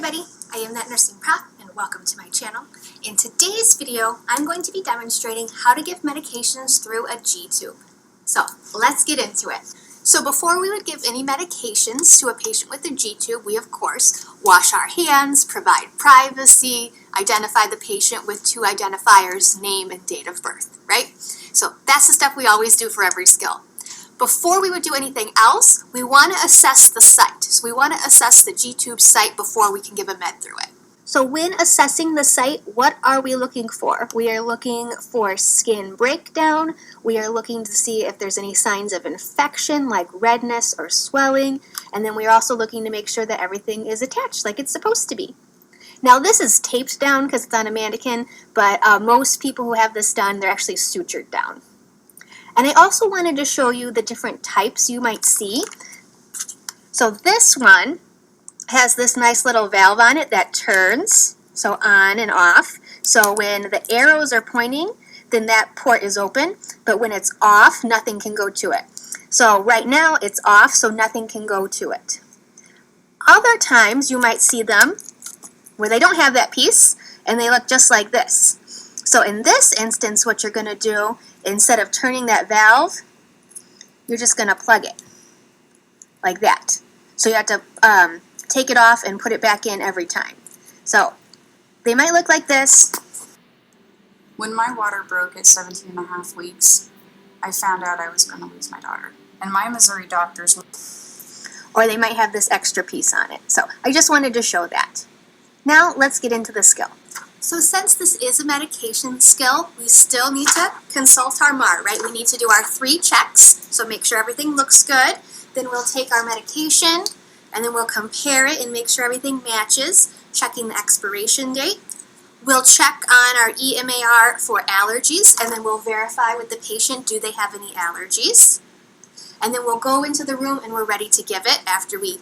everybody, I am that nursing prof and welcome to my channel. In today's video, I'm going to be demonstrating how to give medications through a G-tube. So let's get into it. So before we would give any medications to a patient with a G-tube, we of course wash our hands, provide privacy, identify the patient with two identifiers, name and date of birth, right? So that's the stuff we always do for every skill. Before we would do anything else, we want to assess the site. So we want to assess the G-tube site before we can give a med through it. So when assessing the site, what are we looking for? We are looking for skin breakdown. We are looking to see if there's any signs of infection like redness or swelling. And then we are also looking to make sure that everything is attached like it's supposed to be. Now this is taped down because it's on a mannequin, but most people who have this done, they're actually sutured down. And I also wanted to show you the different types you might see. So this one has this nice little valve on it that turns, so on and off. So when the arrows are pointing, then that port is open, but when it's off, nothing can go to it. So right now it's off, so nothing can go to it. Other times you might see them where they don't have that piece, and they look just like this. So in this instance, what you're going to do, instead of turning that valve, you're just going to plug it like that. So you have to take it off and put it back in every time. So they might look like this. When my water broke at 17 and a half weeks, I found out I was going to lose my daughter. And my Missouri doctors... Or they might have this extra piece on it. So I just wanted to show that. Now let's get into the skill. So since this is a medication skill, we still need to consult our MAR, right? We need to do our 3 checks, so make sure everything looks good. Then we'll take our medication, and then we'll compare it and make sure everything matches, checking the expiration date. We'll check on our EMAR for allergies, and then we'll verify with the patient, do they have any allergies? And then we'll go into the room and we're ready to give it after we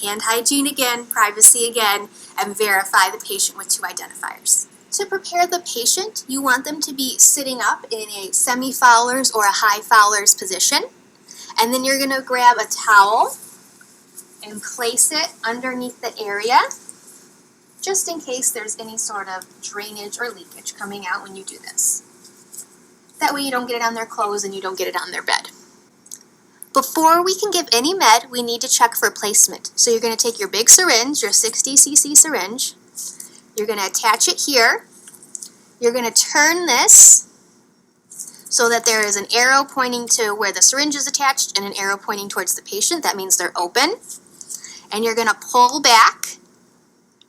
hand hygiene again, privacy again, and verify the patient with 2 identifiers. To prepare the patient, you want them to be sitting up in a semi-Fowler's or a high Fowler's position. And then you're going to grab a towel and place it underneath the area, just in case there's any sort of drainage or leakage coming out when you do this. That way you don't get it on their clothes and you don't get it on their bed. Before we can give any med, we need to check for placement. So you're going to take your big syringe, your 60cc syringe, you're going to attach it here, you're going to turn this so that there is an arrow pointing to where the syringe is attached and an arrow pointing towards the patient. That means they're open. And you're going to pull back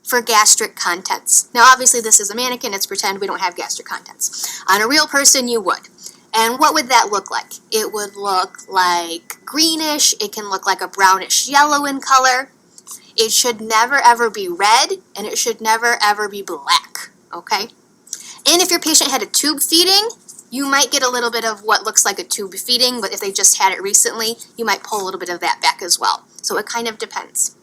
for gastric contents. Now obviously this is a mannequin, it's pretend we don't have gastric contents. On a real person you would. And what would that look like? It would look like greenish, it can look like a brownish yellow in color. It should never ever be red, and it should never ever be black, okay? And if your patient had a tube feeding, you might get a little bit of what looks like a tube feeding, but if they just had it recently, you might pull a little bit of that back as well. So it kind of depends.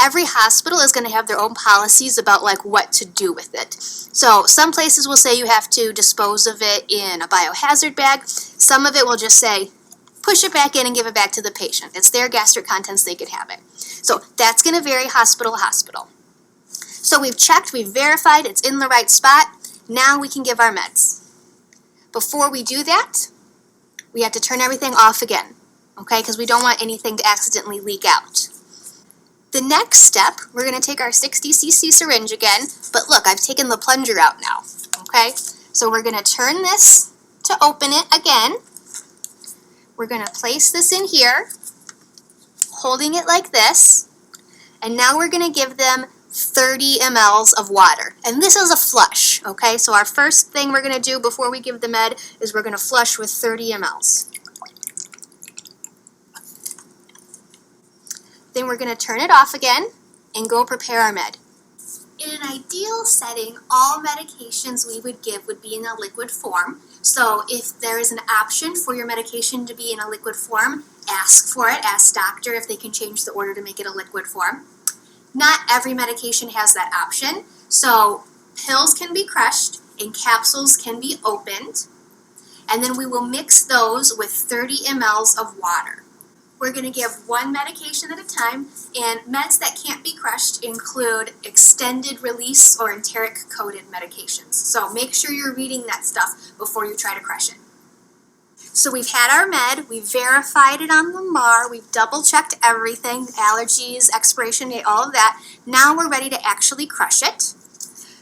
Every hospital is going to have their own policies about like what to do with it. So some places will say you have to dispose of it in a biohazard bag. Some of it will just say push it back in and give it back to the patient. It's their gastric contents, they could have it. So that's going to vary hospital to hospital. So we've checked, we've verified it's in the right spot. Now we can give our meds. Before we do that, we have to turn everything off again, okay? Because we don't want anything to accidentally leak out. The next step, we're going to take our 60cc syringe again, but look, I've taken the plunger out now, okay? So we're going to turn this to open it again. We're going to place this in here, holding it like this, and now we're going to give them 30 mLs of water. And this is a flush, okay? So our first thing we're going to do before we give the med is we're going to flush with 30 mLs. Then we're going to turn it off again and go prepare our med. In an ideal setting, all medications we would give would be in a liquid form. So if there is an option for your medication to be in a liquid form, ask for it. Ask doctor if they can change the order to make it a liquid form. Not every medication has that option. So pills can be crushed and capsules can be opened. And then we will mix those with 30 mLs of water. We're going to give one medication at a time, and meds that can't be crushed include extended release or enteric coated medications. So make sure you're reading that stuff before you try to crush it. So we've had our med, we've verified it on the MAR, we've double checked everything, allergies, expiration date, all of that. Now we're ready to actually crush it.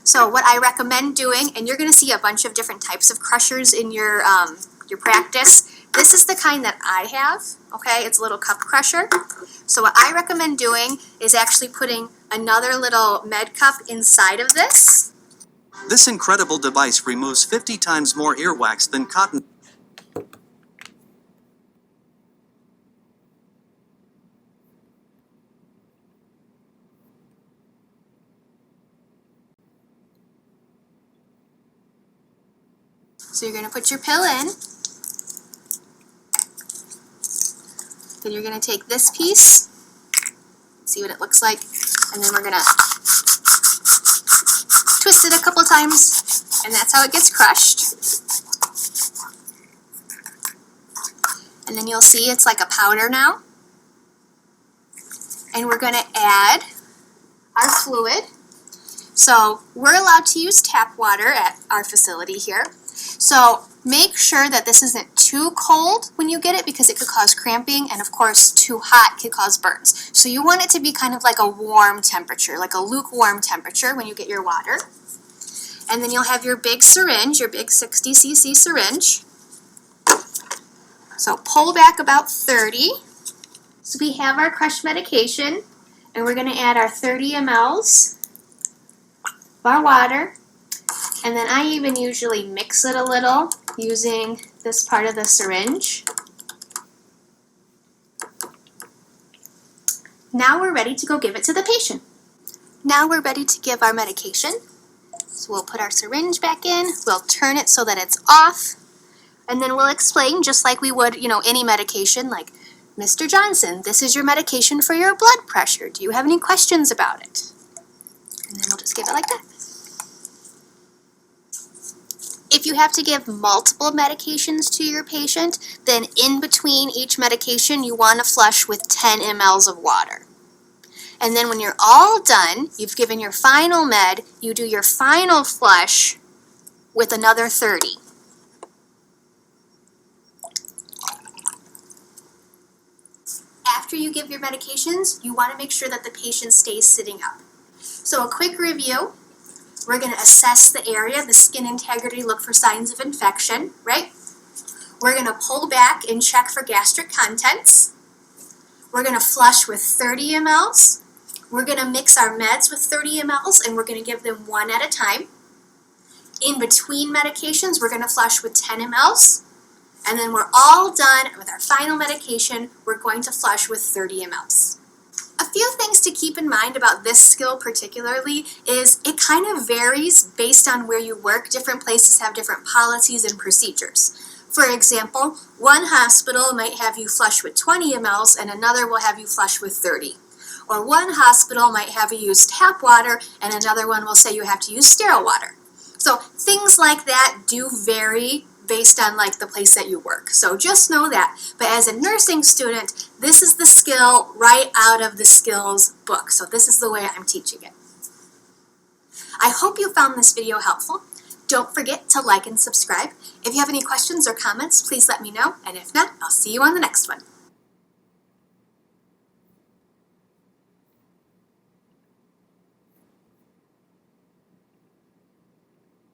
So what I recommend doing, and you're going to see a bunch of different types of crushers in your practice. This is the kind that I have, okay? It's a little cup crusher. So what I recommend doing is actually putting another little med cup inside of this. This incredible device removes 50 times more earwax than cotton. So you're going to put your pill in. Then you're going to take this piece, see what it looks like, and then we're going to twist it a couple times, and that's how it gets crushed. And then you'll see it's like a powder now. And we're going to add our fluid. So we're allowed to use tap water at our facility here. So make sure that this isn't too cold when you get it because it could cause cramping, and of course too hot could cause burns. So you want it to be kind of like a warm temperature, like a lukewarm temperature when you get your water. And then you'll have your big syringe, your big 60cc syringe. So pull back about 30. So we have our crushed medication, and we're going to add our 30 mLs of our water. And then I even usually mix it a little using this part of the syringe. Now we're ready to go give it to the patient. Now we're ready to give our medication. So we'll put our syringe back in, we'll turn it so that it's off, and then we'll explain just like we would, any medication, like, Mr. Johnson, this is your medication for your blood pressure. Do you have any questions about it? And then we'll just give it like that. If you have to give multiple medications to your patient, then in between each medication, you want to flush with 10 mLs of water. And then when you're all done, you've given your final med, you do your final flush with another 30. After you give your medications, you want to make sure that the patient stays sitting up. So a quick review. We're going to assess the area, the skin integrity, look for signs of infection, right? We're going to pull back and check for gastric contents. We're going to flush with 30 mLs. We're going to mix our meds with 30 mLs, and we're going to give them one at a time. In between medications, we're going to flush with 10 mLs. And then we're all done with our final medication, we're going to flush with 30 mLs. A few things to keep in mind about this skill particularly is it kind of varies based on where you work. Different places have different policies and procedures. For example, one hospital might have you flush with 20 mLs and another will have you flush with 30. Or one hospital might have you use tap water and another one will say you have to use sterile water. So things like that do vary based on the place that you work. So just know that. But as a nursing student, this is the skill right out of the skills book. So this is the way I'm teaching it. I hope you found this video helpful. Don't forget to like and subscribe. If you have any questions or comments, please let me know. And if not, I'll see you on the next one.